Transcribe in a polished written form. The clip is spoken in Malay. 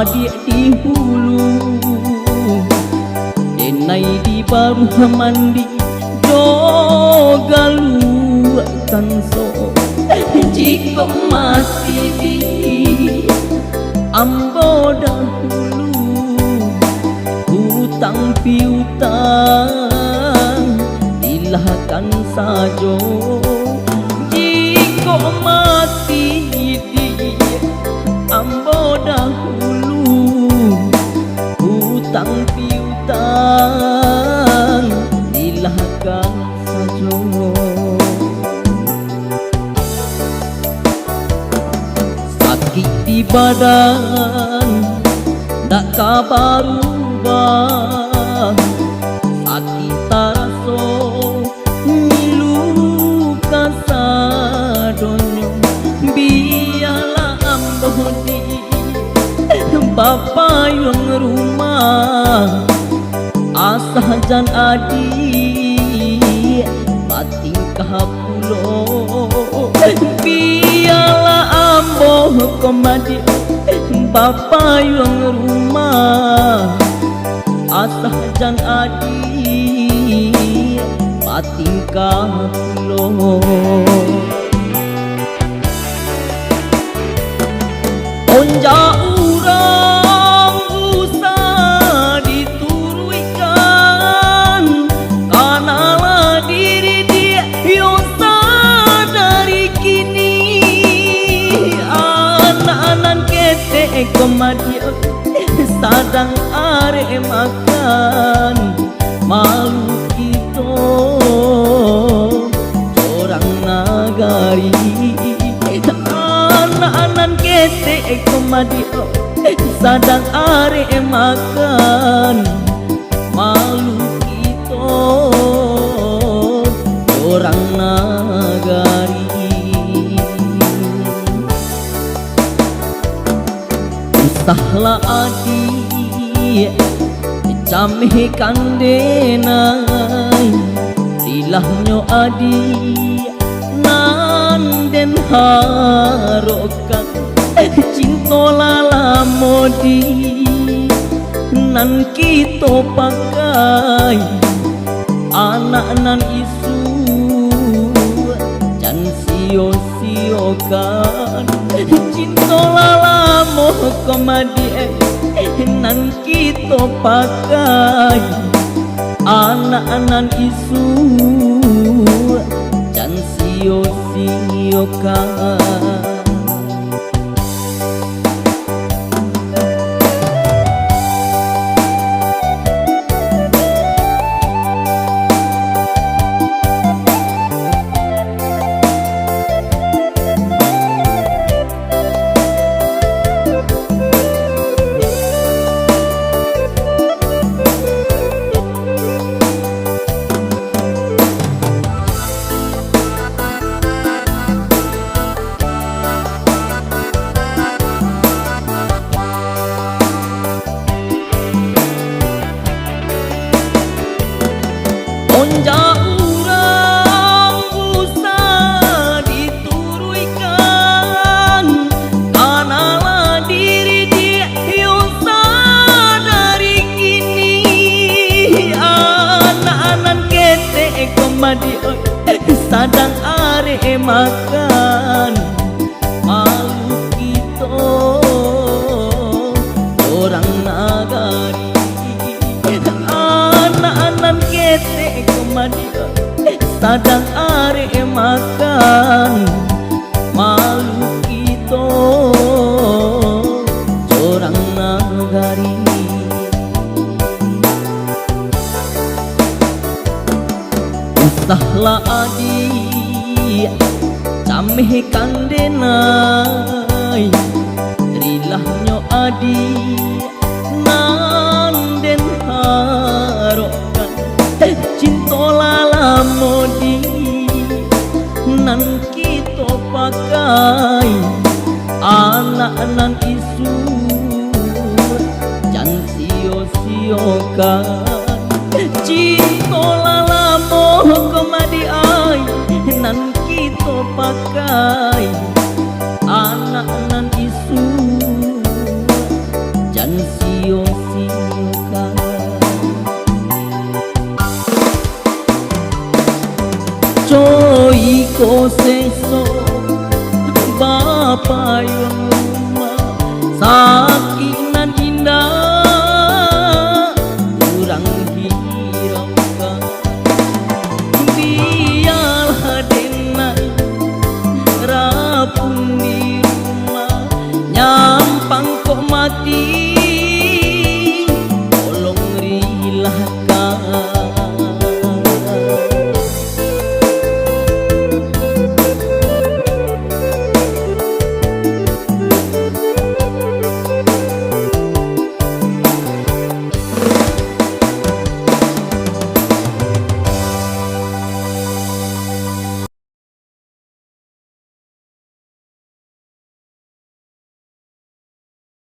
adik di hulu, denai di baru mandi dogalu kan so. Jika masih di ambo dahulu, hutang piutang dilahkan sajo. Jika mati di ambo dahulu, hutang piutang dilahkan sajo. Sakit di badan tak kabar ubah, sakit taraso milu kasadonyo. Biarlah ambo di bapa yang rumah, asah jan adi batingkah pulo. Biarlah ambo komadi bapa yang rumah, asah jan adi batingkah pulo. Onja urang usah dituruikan, kanalah diri dia yang sadari kini. Anak-anak kete komadia sadang are makan, malu kita orang nagari. Anak-anak kete komadia sadang are makan, malu kita orang nagari. Usahlah adik camehkan denai, dilahnya adik nan den harokan. Cinta lala modi nan kita pakai, anak nan isu jan sio-siokan. Cinta lala moh komadi nan kita pakai, anak nan isu jan sio-siokan. Onja urang usah dituruikan, kanalah diri dia yang sadari kini. Anak-anak kete komadi sadang are makan, malu kita orang nagari. Anak-anak kete komadia sadang are makan, malu kita orang nagari. Usahlah adik camehkan denai, rilahnya adik nan den harokan. Cinta lala modi nan kita pakai, anak nan isu jan sio-siokan. Cinta lala moh komadi ai nan kita pakai, anak nan isu Koseso Bapa Yuma Sa